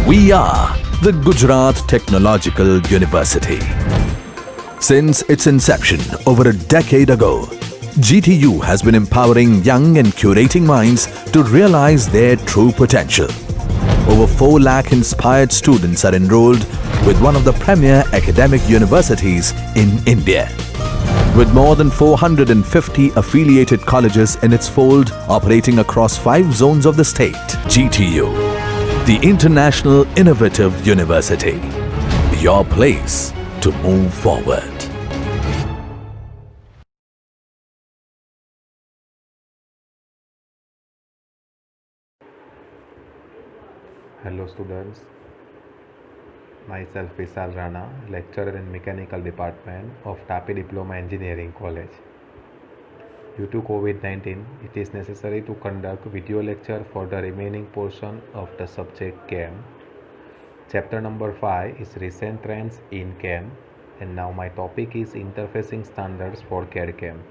We are the Gujarat Technological University. Since its inception over a decade ago, GTU has been empowering young and curating minds to realize their true potential. Over 4 lakh inspired students are enrolled with one of the premier academic universities in India. With more than 450 affiliated colleges in its fold operating across 5 zones of the state, GTU, the International Innovative University, your place to move forward. Hello students, myself Vishal Rana, lecturer in Mechanical Department of TAPI Diploma Engineering College. Due to COVID-19, it is necessary to conduct video lecture for the remaining portion of the subject CAM. Chapter number 5 is Recent Trends in CAM, and now my topic is Interfacing Standards for CAD/CAM.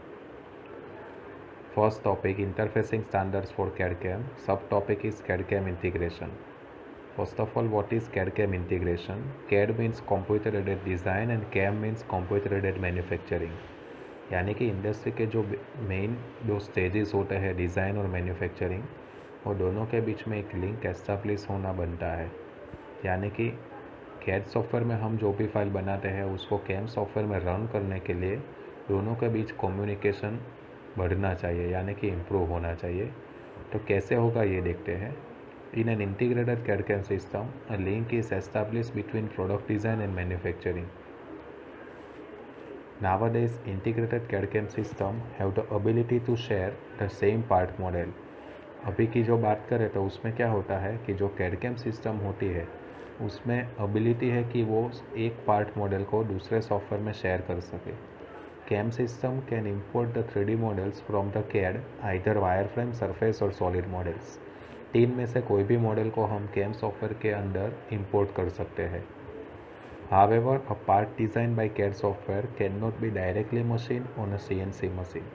First topic, Interfacing Standards for CAD/CAM. Subtopic is CAD/CAM Integration. First of all, what is CAD/CAM integration? CAD means computer aided design and CAM means computer aided manufacturing. यानी कि industry के जो main 2 stages होते हैं, design और manufacturing, वो दोनों के बीच में एक लिंक एस्टैब्लिश होना बनता है. यानी कि CAD सॉफ्टवेयर में हम जो भी फाइल बनाते हैं उसको CAM सॉफ्टवेयर में रन करने के लिए दोनों के बीच कम्युनिकेशन बढ़ना चाहिए, यानी कि इम्प्रूव होना चाहिए. तो कैसे होगा ये देखते हैं. In an integrated CAD/CAM system, a link is established between product design and manufacturing. Nowadays, integrated CAD/CAM system have the ability to share the same part model. अभी की जो बात करें तो उसमें क्या होता है कि जो CAD/CAM सिस्टम होती है उसमें एबिलिटी है कि वो एक पार्ट मॉडल को दूसरे सॉफ्टवेयर में शेयर कर सके. CAM system can import the 3D models from the CAD, either wireframe, surface और solid models. 3 में से कोई भी मॉडल को हम CAM सॉफ्टवेयर के अंदर इंपोर्ट कर सकते हैं. However, a part designed by CAD software cannot be directly machined on a CNC machine.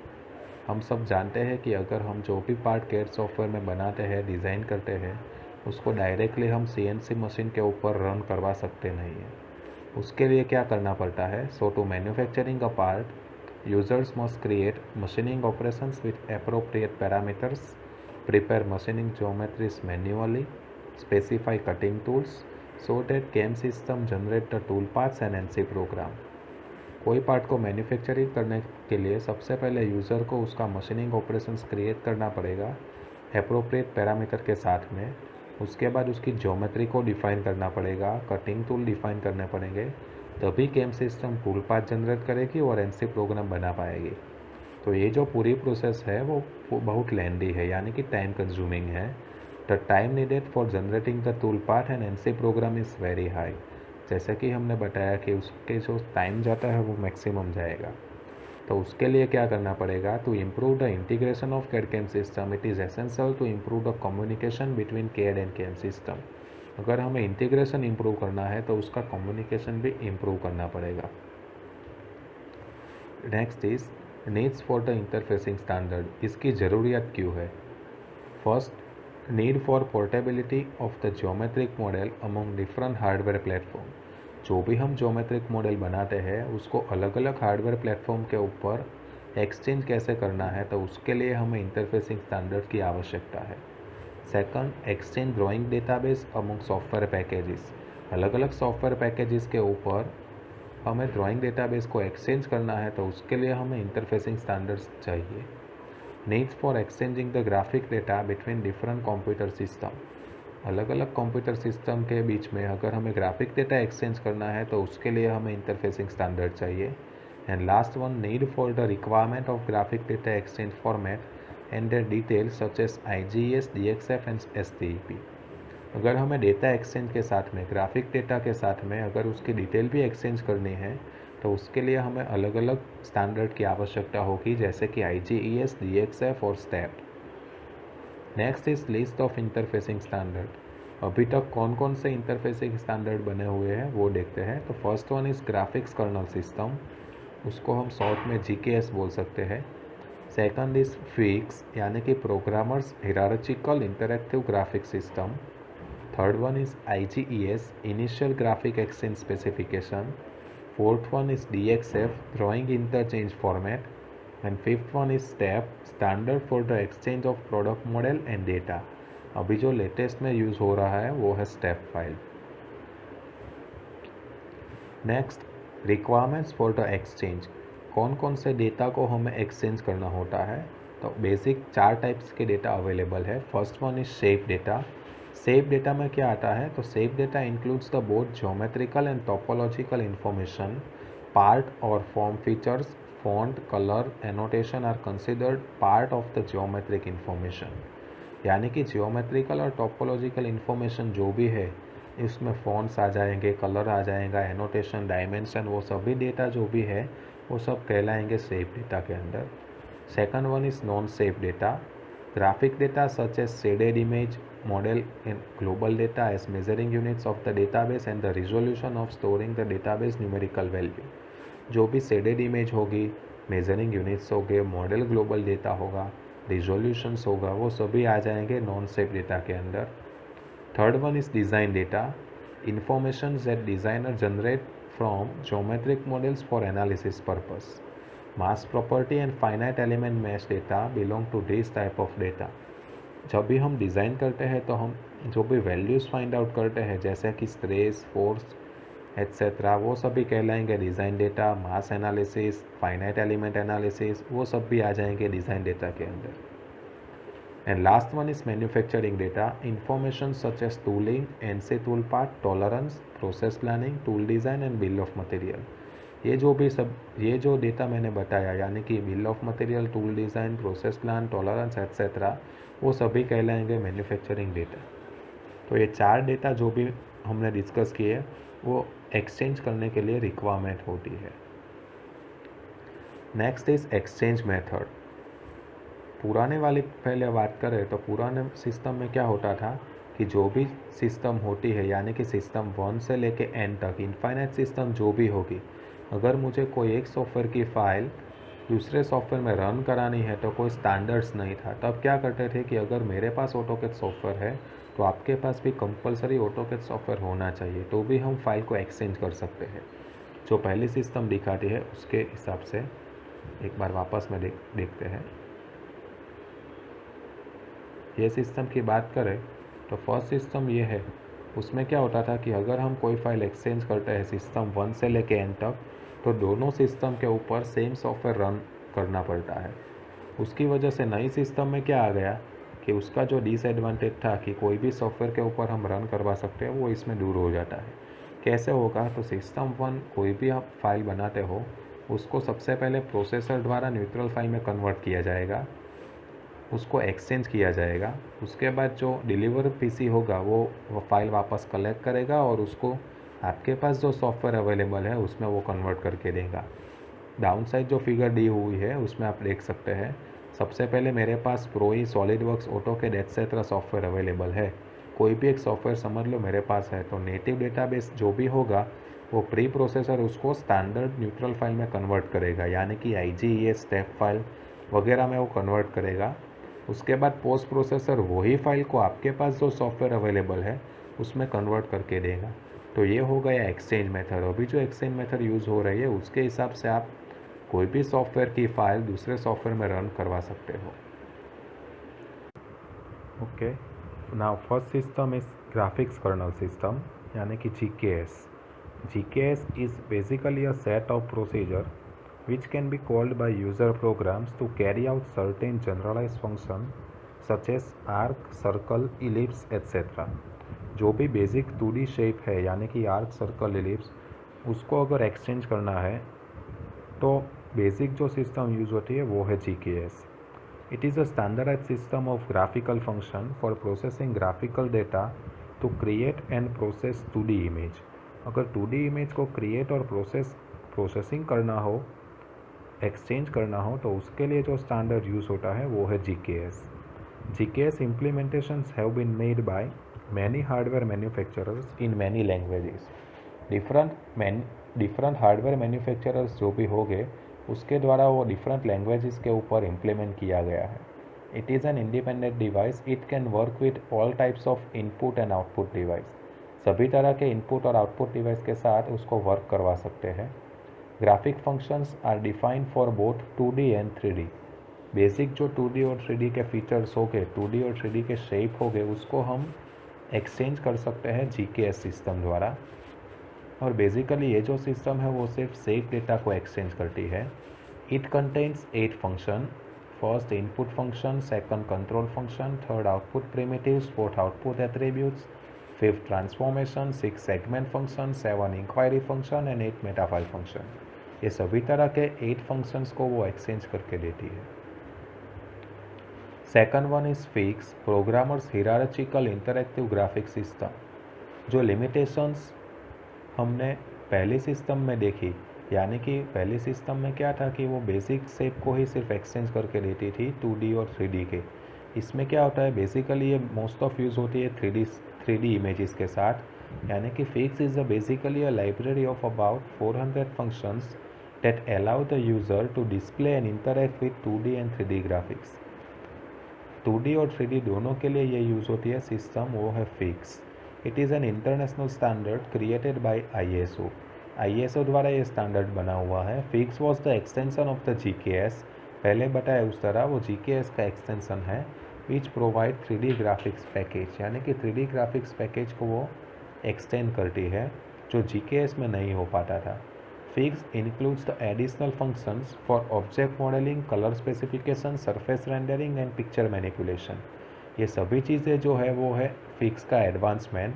हम सब जानते हैं कि अगर हम जो भी पार्ट CAD सॉफ्टवेयर में बनाते हैं, डिज़ाइन करते हैं, उसको डायरेक्टली हम CNC मशीन के ऊपर रन करवा सकते नहीं हैं. उसके लिए क्या करना पड़ता है? So to manufacturing a part, users must create machining operations with appropriate parameters, prepare machining geometries manually, specify cutting tools, so that CAM system generate the tool paths and NC program. कोई part को manufacturing करने के लिए सबसे पहले user को उसका machining operations create करना पड़ेगा एप्रोप्रिएट पैरामीटर के साथ में. उसके बाद उसकी ज्योमेट्री को डिफाइन करना पड़ेगा, कटिंग टूल डिफाइन करने पड़ेंगे, तभी CAM system tool path generate करेगी और NC प्रोग्राम बना पाएगी. तो ये जो पूरी प्रोसेस है वो बहुत लेंदी है, यानी कि टाइम कंज्यूमिंग है. The time needed for generating the tool path and NC program is very high. जैसे कि हमने बताया कि उसके जो टाइम जाता है वो मैक्सिमम जाएगा. तो उसके लिए क्या करना पड़ेगा? To improve the integration of CAD/CAM system, it is essential to improve the communication between CAD and CAM system. अगर हमें इंटीग्रेशन इम्प्रूव करना है तो उसका कम्युनिकेशन भी इम्प्रूव करना पड़ेगा. Next is needs for the interfacing standard. इसकी ज़रूरियत क्यों है? First, need for portability of the geometric model among different hardware platform. जो भी हम ज्योमेट्रिक मॉडल बनाते हैं उसको अलग अलग हार्डवेयर प्लेटफॉर्म के ऊपर एक्सचेंज कैसे करना है, तो उसके लिए हमें इंटरफेसिंग स्टैंडर्ड की आवश्यकता है. Second, exchange drawing database among software packages. अलग अलग सॉफ्टवेयर पैकेजेस के ऊपर हमें ड्राइंग डेटाबेस को एक्सचेंज करना है, तो उसके लिए हमें इंटरफेसिंग स्टैंडर्ड्स चाहिए. Needs for exchanging the graphic data between different computer system. अलग अलग कंप्यूटर सिस्टम के बीच में अगर हमें ग्राफिक डेटा एक्सचेंज करना है तो उसके लिए हमें इंटरफेसिंग स्टैंडर्ड चाहिए. And last one, need for the requirement of graphic data exchange format and their details such as IGS, DXF and STEP. अगर हमें डेटा एक्सचेंज के साथ में, ग्राफिक डेटा के साथ में अगर उसकी डिटेल भी एक्सचेंज करनी है तो उसके लिए हमें अलग अलग स्टैंडर्ड की आवश्यकता होगी, जैसे कि IGES, DXF और STEP. Next is list of interfacing standard. अभी तक कौन कौन से इंटरफेसिंग स्टैंडर्ड बने हुए हैं वो देखते हैं. तो first one is graphics kernel system, उसको हम शॉर्ट में GKS बोल सकते हैं. सेकंड इज़ FIGS, यानी कि programmers hierarchical interactive graphic system. Third one is IGES, Initial Graphic Exchange Specification. Fourth one is DXF, Drawing Interchange Format. And fifth one is STEP, Standard for the Exchange of Product Model and Data. अभी जो latest में use हो रहा है वो है STEP file. Next, requirements for the exchange. कौन कौन से डेटा को हमें एक्सचेंज करना होता है? तो बेसिक 4 टाइप्स के डेटा अवेलेबल है. First one is shape data. Shape data में क्या आता है? तो shape data includes the both geometrical and topological information. Part और form features, font, colour, annotation are considered part of the geometric information. यानी कि geometrical और टोपोलॉजिकल इंफॉर्मेशन जो भी है इसमें फॉन्ट्स आ जाएंगे, कलर आ जाएगा, एनोटेशन, डायमेंशन, वो सभी डेटा जो भी है वो सब कहलाएंगे शेप डेटा के अंदर. Second one is non shape data. Graphic data such as shaded image, model in global data as measuring units of the database and the resolution of storing the database numerical value. जो भी shaded image होगी, measuring units होंगे, model global data होगा, resolutions होगा, वो सभी आ जाएंगे non shape data के अंदर. Third one is design data. Information that designer generate from geometric models for analysis purpose. Mass property and finite element mesh data belong to this type of data. जब भी हम design करते हैं तो हम जो भी वैल्यूज़ फाइंड आउट करते हैं जैसे कि स्ट्रेस, फोर्स एट्सेट्रा, वो सभी कहलाएंगे डिज़ाइन डेटा. मास एनालिसिस, फाइनाइट एलिमेंट एनालिसिस, वो सब भी आ जाएंगे डिज़ाइन डेटा के अंदर. And last one is manufacturing data. Information such as tooling, NC tool part, tolerance, process planning, tool design and bill of material. ये जो डेटा मैंने बताया यानी कि bill of material, tool design, process plan, tolerance etcetera, वो सभी कहलाएंगे manufacturing data. तो ये 4 डेटा जो भी हमने डिस्कस किए वो एक्सचेंज करने के लिए रिक्वायरमेंट होती है. Next is exchange method. पुराने वाली पहले बात करें तो पुराने सिस्टम में क्या होता था कि जो भी सिस्टम होती है यानी कि सिस्टम 1 से लेके n तक, इनफाइनाइट सिस्टम जो भी होगी, अगर मुझे कोई एक सॉफ्टवेयर की फ़ाइल दूसरे सॉफ्टवेयर में रन करानी है तो कोई स्टैंडर्ड्स नहीं था. तब क्या करते थे कि अगर मेरे पास ऑटोकैड सॉफ्टवेयर है तो आपके पास भी कंपलसरी ऑटोकैड सॉफ्टवेयर होना चाहिए, तो भी हम फाइल को एक्सचेंज कर सकते हैं. जो पहली सिस्टम दिखाती है उसके हिसाब से एक बार वापस में देखते हैं. ये सिस्टम की बात करें तो फर्स्ट सिस्टम ये है. उसमें क्या होता था कि अगर हम कोई फाइल एक्सचेंज करते हैं सिस्टम 1 से लेके n तक तो दोनों सिस्टम के ऊपर सेम सॉफ्टवेयर रन करना पड़ता है. उसकी वजह से नई सिस्टम में क्या आ गया कि उसका जो डिसएडवांटेज था कि कोई भी सॉफ्टवेयर के ऊपर हम रन करवा सकते हैं वो इसमें दूर हो जाता है. कैसे होगा? तो सिस्टम 1 कोई भी आप फाइल बनाते हो उसको सबसे पहले प्रोसेसर द्वारा न्यूट्रल फाइल में कन्वर्ट किया जाएगा, उसको एक्सचेंज किया जाएगा. उसके बाद जो डिलीवर पीसी होगा वो फाइल वापस कलेक्ट करेगा और उसको आपके पास जो सॉफ्टवेयर अवेलेबल है उसमें वो कन्वर्ट करके देगा. डाउन साइड जो फिगर दी हुई है उसमें आप देख सकते हैं. सबसे पहले मेरे पास Pro E, SolidWorks, AutoCAD et cetera software available है. कोई भी एक सॉफ्टवेयर समझ लो मेरे पास है तो नेटिव डेटाबेस जो भी होगा वो प्री प्रोसेसर उसको स्टैंडर्ड न्यूट्रल फाइल में कन्वर्ट करेगा यानी कि IGES, स्टेप फाइल वगैरह में वो कन्वर्ट करेगा. उसके बाद पोस्ट प्रोसेसर वही फाइल को आपके पास जो सॉफ्टवेयर अवेलेबल है उसमें कन्वर्ट करके देगा. तो ये हो गया एक्सचेंज मेथड. अभी जो एक्सचेंज मेथड यूज़ हो रही है उसके हिसाब से आप कोई भी सॉफ्टवेयर की फ़ाइल दूसरे सॉफ्टवेयर में रन करवा सकते हो. Okay, now first system is graphics kernel system यानी कि GKS. GKS is basically a set of procedure which can be called by user programs to carry out certain generalized functions such as arc, circle, ellipse etc. जो भी basic 2D shape है यानी कि arc, circle, ellipse, उसको अगर exchange करना है तो बेसिक जो सिस्टम यूज़ होती है वो है GKS. It is a standardized system of graphical function for processing graphical data to create and process 2D image. अगर 2D इमेज को क्रिएट और प्रोसेसिंग करना हो, एक्सचेंज करना हो तो उसके लिए जो स्टैंडर्ड यूज़ होता है वो है GKS. GKS implementations have been made by many hardware manufacturers in many languages. Different hardware manufacturers जो भी हो गए उसके द्वारा वो डिफरेंट लैंग्वेजेस के ऊपर इम्प्लीमेंट किया गया है. It is an independent device. It can work with all types of input and output device. सभी तरह के इनपुट और आउटपुट डिवाइस के साथ उसको वर्क करवा सकते हैं. Graphic functions are defined for both 2D and 3D. Basic जो 2D और 3D के फीचर्स हो गए, 2D और 3D के शेप हो गए, उसको हम एक्सचेंज कर सकते हैं GKS सिस्टम द्वारा. और बेसिकली ये जो सिस्टम है वो सिर्फ शेप डेटा को एक्सचेंज करती है. It contains 8 function. First input function, second control function, third output primitives, fourth output attributes, fifth transformation, 6 segment function, 7 inquiry function and 8 metafile function. ये सभी तरह के 8 फंक्शंस को वो एक्सचेंज करके देती है. Second one is fix, programmers hierarchical interactive graphic system. जो लिमिटेशंस हमने पहले सिस्टम में देखी, यानी कि पहले सिस्टम में क्या था कि वो बेसिक शेप को ही सिर्फ एक्सचेंज करके देती थी 2D और 3D के. इसमें क्या होता है, बेसिकली ये मोस्ट ऑफ यूज़ होती है 3D इमेजेस के साथ. यानी कि fix is basically a library of about 400 functions that allow the user to display and interact with 2D and 3D graphics. 2D और 3D दोनों के लिए ये यूज़ होती है सिस्टम, वो है fix. It is an international standard created by ISO. ISO द्वारा ये स्टैंडर्ड बना हुआ है. Fix was the extension of the GKS. पहले बताया उस तरह वो GKS का एक्सटेंशन है, which provide 3D graphics package. यानी कि 3D ग्राफिक्स पैकेज को वो एक्सटेंड करती है जो GKS में नहीं हो पाता था. Fix includes the additional functions for object modeling, color specification, surface rendering and picture manipulation. ये सभी चीज़ें जो है वो है फिक्स का एडवांसमेंट.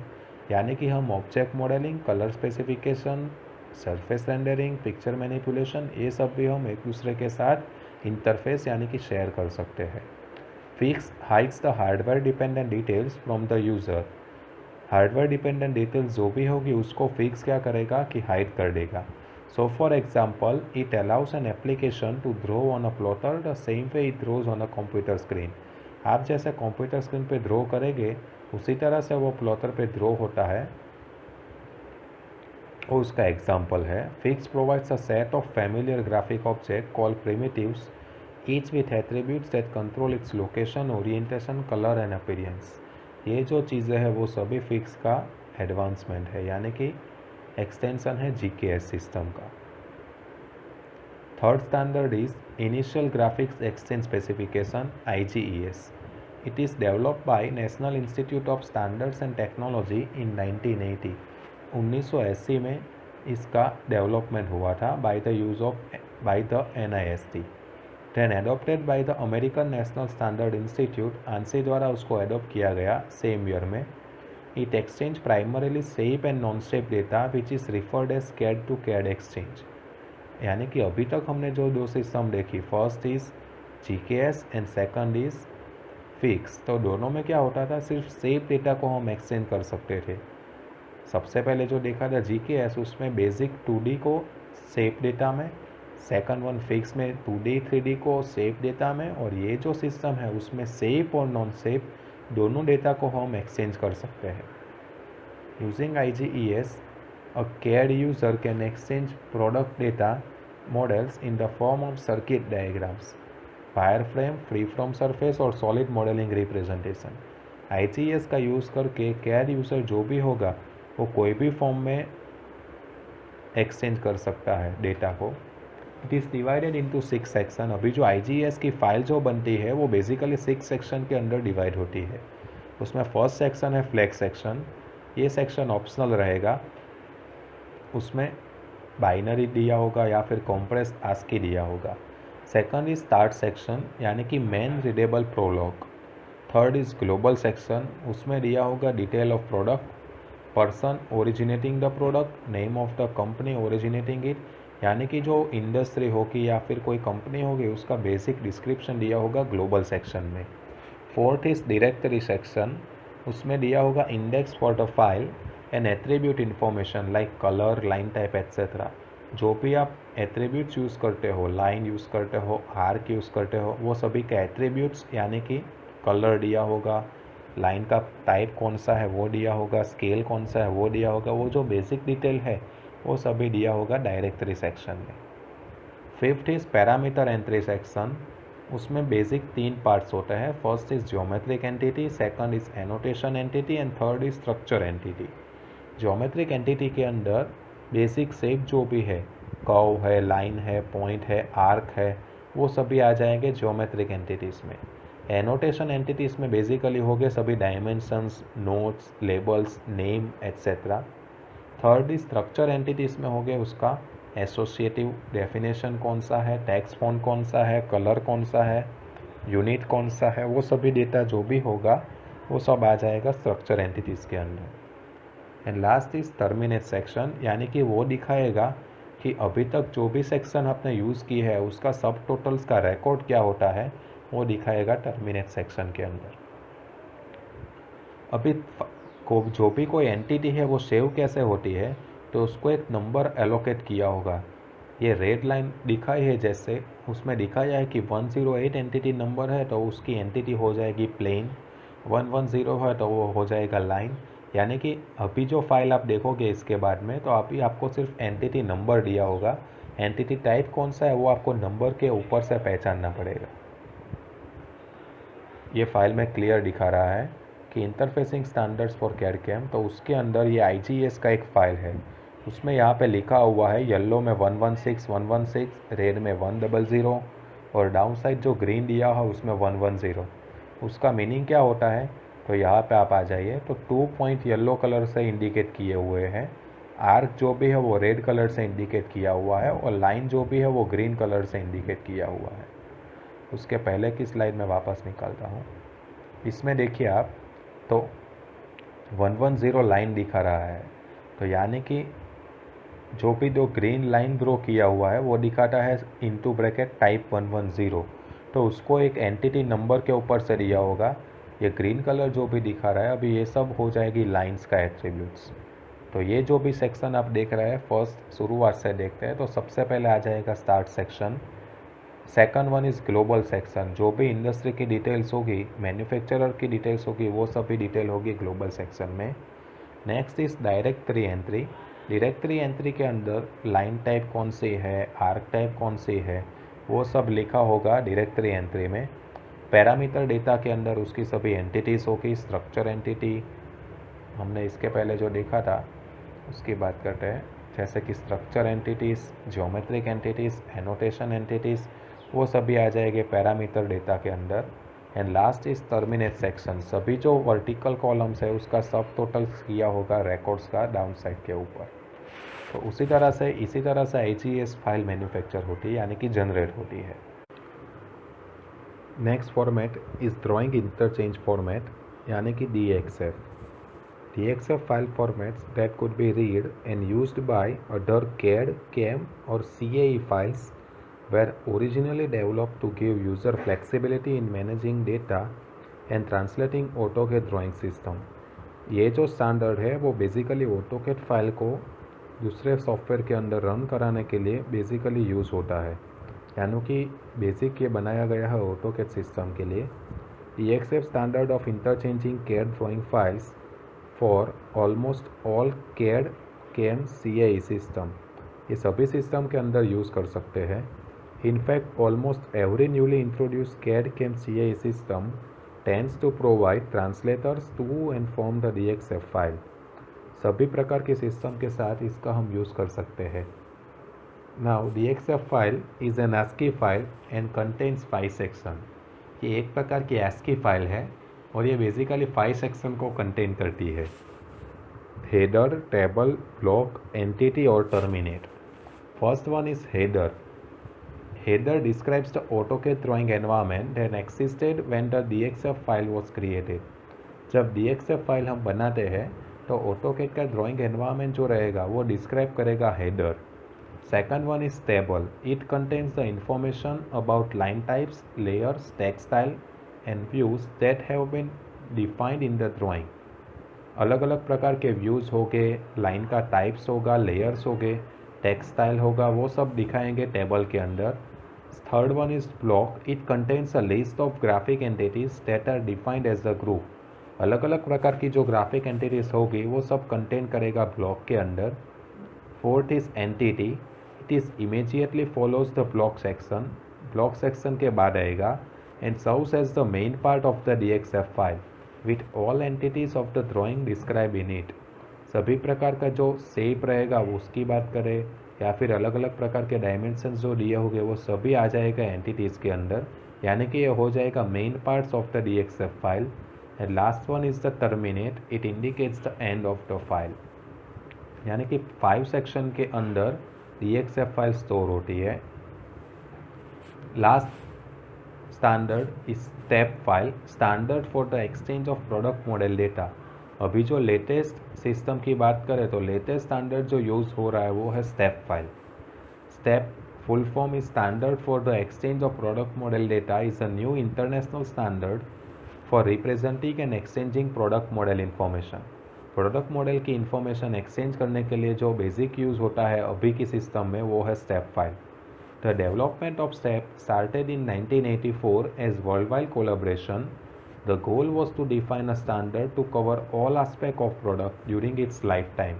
यानी कि हम object modelling, colour specification, surface rendering, picture manipulation, ये सब भी हम एक दूसरे के साथ इंटरफेस यानी कि शेयर कर सकते हैं. PHIGS hides the hardware dependent details from the user. Hardware dependent details जो भी होगी उसको फिक्स क्या करेगा कि हाइड कर देगा. So for example, it allows an application to draw on a plotter the same way it draws on a computer screen. आप जैसे कंप्यूटर स्क्रीन पे ड्रॉ करेंगे उसी तरह से वो प्लॉटर पे ड्रॉ होता है, वो उसका एग्जाम्पल है. Fix provides a set of familiar graphic object called primitives, each with attributes that control its location, orientation, colour and appearance. ये जो चीज़ें हैं वो सभी फिक्स का एडवांसमेंट है, यानी कि एक्सटेंशन है GKS सिस्टम का. Third standard is initial graphics exchange specification, IGES. It is developed by National Institute of Standards and Technology in 1980. 1980 में इसका डेवलपमेंट हुआ था by the NIST. Then adopted by the American National Standard Institute, ANSI द्वारा उसको adopt किया गया same year में. It exchange primarily shape and non-shape data which is referred as CAD to CAD exchange. यानी कि अभी तक हमने जो दो सिस्टम देखी, first is GKS and second is fix. तो दोनों में क्या होता था, सिर्फ शेप डेटा को हम एक्सचेंज कर सकते थे. सबसे पहले जो देखा था GKS, उसमें बेसिक 2D को शेप डेटा में, सेकंड वन फिक्स में 2D 3D को शेप डेटा में, और ये जो सिस्टम है उसमें शेप और नॉन शेप दोनों डेटा को हम एक्सचेंज कर सकते हैं. Using IGES, a CAD user can exchange product data models in the form of circuit diagrams, wireframe, freeform surface और solid modeling representation. IGES का यूज़ करके CAD यूज़र जो भी होगा वो कोई भी फॉर्म में एक्सचेंज कर सकता है डेटा को. It is divided into 6 section. अभी जो IGES की फाइल जो बनती है वो बेसिकली 6 सेक्शन के अंदर डिवाइड होती है. उसमें फर्स्ट सेक्शन है फ्लेक्स सेक्शन. ये सेक्शन ऑप्शनल रहेगा. उसमें बाइनरी दिया होगा या फिर कॉम्प्रेस्ड ASCII दिया होगा. सेकंड इज स्टार्ट सेक्शन, यानी कि main readable prologue. Third is global section. उसमें दिया होगा detail of product, person originating the product, name of the company originating it, यानी कि जो इंडस्ट्री होगी या फिर कोई कंपनी होगी उसका बेसिक डिस्क्रिप्शन दिया होगा ग्लोबल सेक्शन में. Fourth is directory section. उसमें दिया होगा index for the file and attribute information like colour, line type etcetera. जो भी आप एट्रीब्यूट्स यूज़ करते हो, लाइन यूज़ करते हो, आर्क यूज़ करते हो, वो सभी के एट्रीब्यूट्स, यानी कि कलर दिया होगा, लाइन का टाइप कौन सा है वो दिया होगा, स्केल कौन सा है वो दिया होगा, वो जो बेसिक डिटेल है वो सभी दिया होगा डायरेक्टरी सेक्शन में. Fifth is parameter entry section. उसमें बेसिक 3 पार्ट्स होते हैं। First is geometric entity, second is annotation entity and third is structure entity. Geometric entity के अंदर बेसिक शेप जो भी है, कर्व है, लाइन है, पॉइंट है, आर्क है, वो सभी आ जाएंगे ज्योमेट्रिक एंटिटीज़ में। एनोटेशन एंटिटीज़ में बेसिकली हो गए सभी dimensions, notes, labels, name etcetera. Third is structure entities में हो गए उसका एसोसिएटिव डेफिनेशन कौन सा है, टेक्स्ट फॉन्ट कौन सा है, कलर कौन सा है, यूनिट कौन सा है, वो सभी डेटा जो भी होगा वो सब आ जाएगा स्ट्रक्चर एंटिटीज़ के अंदर। And last is terminate section, यानी कि वो दिखाएगा कि अभी तक जो भी सेक्शन आपने यूज़ की है उसका सब टोटल्स का रिकॉर्ड क्या होता है, वो दिखाएगा टर्मिनेट सेक्शन के अंदर। अभी जो भी कोई एंटिटी है वो सेव कैसे होती है, तो उसको एक नंबर एलोकेट किया होगा। ये रेड लाइन दिखाई है जैसे, उसमें दिखाया है कि 108 एंटिटी नंबर है तो उसकी एंटिटी हो जाएगी प्लेन, 110 है तो वो हो जाएगा लाइन। यानी कि अभी जो फाइल आप देखोगे इसके बाद में, तो अभी आपको सिर्फ एंटिटी नंबर दिया होगा, एंटिटी टाइप कौन सा है वो आपको नंबर के ऊपर से पहचानना पड़ेगा। ये फाइल में क्लियर दिखा रहा है कि इंटरफेसिंग स्टैंडर्ड्स फॉर कैड-कैम, तो उसके अंदर ये IGS का एक फ़ाइल है। उसमें यहाँ पे लिखा हुआ है येलो में 116, रेड में 100 और डाउन साइड जो ग्रीन दिया है उसमें 110। उसका मीनिंग क्या होता है, तो यहाँ पे आप आ जाइए तो 2 पॉइंट येलो कलर से इंडिकेट किए हुए हैं, आर्क जो भी है वो रेड कलर से इंडिकेट किया हुआ है और लाइन जो भी है वो ग्रीन कलर से इंडिकेट किया हुआ है। उसके पहले की स्लाइड में वापस निकालता हूँ। इसमें देखिए आप तो 110 लाइन दिखा रहा है, तो यानी कि जो भी दो ग्रीन लाइन ड्रॉ किया हुआ है वो दिखाता है इनटू ब्रैकेट टाइप 110, तो उसको एक एंटिटी नंबर के ऊपर से दिया होगा। ये ग्रीन कलर जो भी दिखा रहा है अभी ये सब हो जाएगी लाइंस का एट्रीब्यूट्स। तो ये जो भी सेक्शन आप देख रहे हैं फर्स्ट शुरुआत से देखते हैं, तो सबसे पहले आ जाएगा start section. Second one is global section, जो भी इंडस्ट्री की डिटेल्स होगी, मैन्युफैक्चरर की डिटेल्स होगी, वो सभी डिटेल होगी ग्लोबल सेक्शन में। Next is directory entry. Directory entry के अंदर लाइन टाइप कौन सी है, आर्क टाइप कौन सी है, वो सब लिखा होगा डायरेक्टरी एंट्री में। पैरामीटर डेटा के अंदर उसकी सभी एंटिटीज़ होगी, स्ट्रक्चर एंटिटी हमने इसके पहले जो देखा था उसकी बात करते हैं, जैसे कि structure entities, geometric entities, annotation entities, वो सभी आ जाएंगे पैरामीटर डेटा के अंदर। And last is terminate section, सभी जो वर्टिकल कॉलम्स है उसका सब टोटल किया होगा रिकॉर्ड्स का डाउन साइड के ऊपर। तो इसी तरह से IGS फाइल मैन्युफैक्चर होती है, यानी कि जनरेट होती है। Next format is drawing interchange format, यानी कि DXF। DXF file formats that could be read and used by other CAD, CAM or CAE files were originally developed to give user flexibility in managing data and translating AutoCAD drawing system। ये जो standard है वो basically AutoCAD file को दूसरे software के अंदर run कराने के लिए बेसिकली यूज़ होता है, यानी कि बेसिक ये बनाया गया है AutoCAD सिस्टम के लिए। DXF standard of interchanging CAD drawing files for almost all CAD, CAM, CAE system, ये सभी सिस्टम के अंदर यूज़ कर सकते हैं। In fact almost every newly introduce CAD, CAM, CAE system tends to provide translators to and from the DXF file. सभी प्रकार के सिस्टम के साथ इसका हम यूज़ कर सकते हैं। Now DXF file is an ASCII file and contains 5 section. ये एक प्रकार की ASCII फाइल है और ये बेसिकली 5 सेक्शन को कंटेन करती है। हेडर, टेबल, ब्लॉक, एंटिटी और terminate. First one is header. Header describes the AutoCAD drawing environment that existed when the DXF file was created। जब DXF फाइल हम बनाते हैं तो AutoCAD का ड्राइंग एनवायरनमेंट जो रहेगा वो डिस्क्राइब करेगा header. Second one is table. It contains the information about line types, layers, text style and views that have been defined in the drawing। अलग अलग प्रकार के व्यूज़ होंगे, लाइन का टाइप्स होगा, लेयर्स होंगे, टेक्स्ट स्टाइल होगा, वो सब दिखाएंगे टेबल के अंदर। Third one is block. It contains a list of graphic entities that are defined as the group. अलग अलग प्रकार की जो ग्राफिक एंटिटीज होगी वो सब कंटेन करेगा ब्लॉक के अंदर। Fourth is entity. It is immediately follows the block section. Block section के बाद आएगा and serves as the main part of the DXF file with all entities of the drawing describe in it. सभी प्रकार का जो shape रहेगा वो उसकी बात करें या फिर अलग अलग प्रकार के डायमेंशंस जो दिए होंगे वो सभी आ जाएगा एंटिटीज़ के अंदर, यानी कि ये हो जाएगा main parts of the DXF file. And last one is the terminate, it indicates the end of the file, यानी कि 5 सेक्शन के अंदर DXF फाइल स्टोर होती है। Last standard is step file, standard for the exchange of product model data. अभी जो latest system की बात करें तो लेटेस्ट स्टैंडर्ड जो यूज़ हो रहा है वो है step file. Step full form is standard for the exchange of product model data, is a new international standard for representing and exchanging product model information. Product model की information exchange करने के लिए जो बेसिक यूज़ होता है अभी की system में वो है step file. The development of step started in 1984 as world wide collaboration. The goal was to define a standard to cover all aspects of product during its lifetime.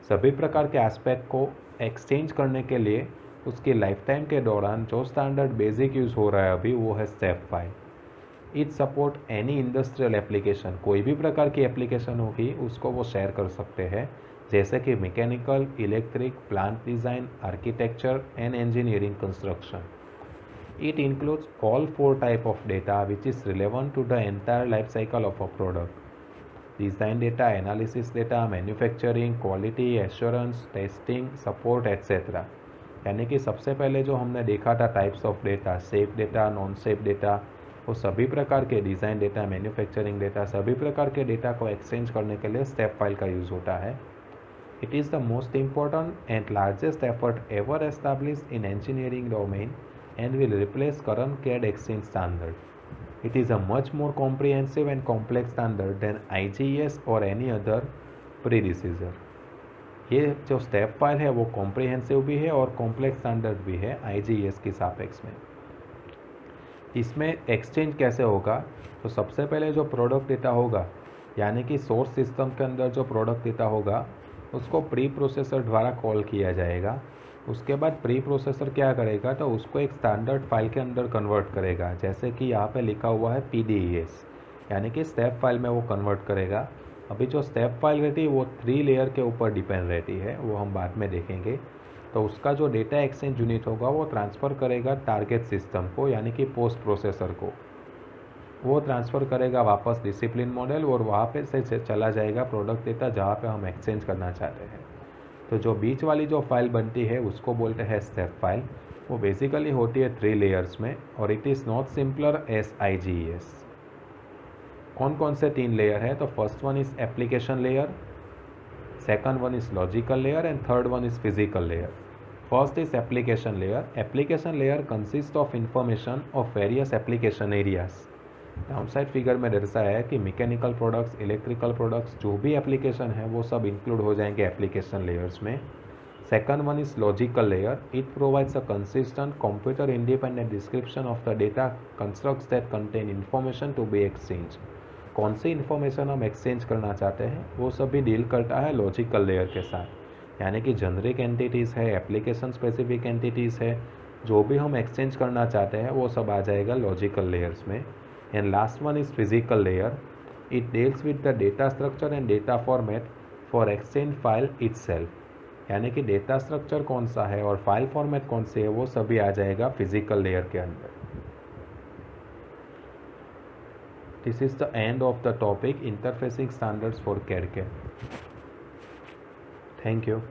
सभी प्रकार के एस्पेक्ट को एक्सचेंज करने के लिए उसकी लाइफ टाइम के दौरान जो स्टैंडर्ड बेसिक यूज़ हो रहा है अभी वो है step file. It support any industrial application, कोई भी प्रकार की एप्लीकेशन होगी उसको वो शेयर कर सकते हैं, जैसे कि mechanical, electric, plant design, architecture and engineering construction. It includes all 4 types of data which is relevant to the entire life cycle of a product. Design data, analysis data, manufacturing, quality, assurance, testing, support, etc. यानी कि सबसे पहले जो हमने देखा था types of data, safe data, non safe data, वो सभी प्रकार के डिज़ाइन डेटा, मैन्युफैक्चरिंग डेटा, सभी प्रकार के डेटा को एक्सचेंज करने के लिए स्टेप फाइल का यूज़ होता है। It is the most important and largest effort ever established in engineering domain and will replace current CAD exchange standard. It is a much more comprehensive and complex standard than IGES or any other predecessor. ये जो step file है वो comprehensive भी है और complex standard भी है IGES की सापेक्ष में। इसमें एक्सचेंज कैसे होगा, तो सबसे पहले जो प्रोडक्ट डेटा होगा यानी कि सोर्स सिस्टम के अंदर जो प्रोडक्ट डेटा होगा उसको प्री प्रोसेसर द्वारा कॉल किया जाएगा। उसके बाद प्री प्रोसेसर क्या करेगा, तो उसको एक स्टैंडर्ड फाइल के अंदर कन्वर्ट करेगा, जैसे कि यहाँ पे लिखा हुआ है PDES, यानी कि स्टेप फाइल में वो कन्वर्ट करेगा। अभी जो स्टेप फाइल रहती है वो 3 लेयर के ऊपर डिपेंड रहती है, वो हम बाद में देखेंगे। तो उसका जो डेटा एक्सचेंज यूनिट होगा वो ट्रांसफ़र करेगा टारगेट सिस्टम को, यानी कि पोस्ट प्रोसेसर को। वो ट्रांसफ़र करेगा वापस डिसिप्लिन मॉडल और वहाँ पे से चला जाएगा प्रोडक्ट डेटा जहाँ पे हम एक्सचेंज करना चाहते हैं। तो जो बीच वाली जो फाइल बनती है उसको बोलते हैं स्टेप फाइल। वो बेसिकली होती है 3 लेयर्स में और it is not simpler as IGES। कौन कौन से 3 लेयर है, तो first one is application layer, second one is logical layer and third one is physical layer. First is application layer. Application layer consist of information of various application areas. Down side figure में दर्शाया है कि mechanical products, electrical products, जो भी application है वो सब include हो जाएंगे एप्लीकेशन लेयर्स में। Second one is logical layer. It provides a consistent computer independent description of the data constructs that contain information to be exchange. कौन सी इन्फॉर्मेशन हम एक्सचेंज करना चाहते हैं वो सभी डील करता है लॉजिकल लेयर के साथ, यानी कि जनरिक एंटिटीज़ है, एप्लीकेशन स्पेसिफिक एंटिटीज़ है, जो भी हम एक्सचेंज करना चाहते हैं वो सब आ जाएगा लॉजिकल लेयर्स में। And last one is physical layer. It deals with the data structure and data format for exchange file itself. यानी कि डेटा स्ट्रक्चर कौन सा है और फाइल फॉर्मेट कौन सी है वो सभी आ जाएगा फिजिकल लेयर के अंदर। This is the end of the topic interfacing standards for CAD/CAM। Thank you.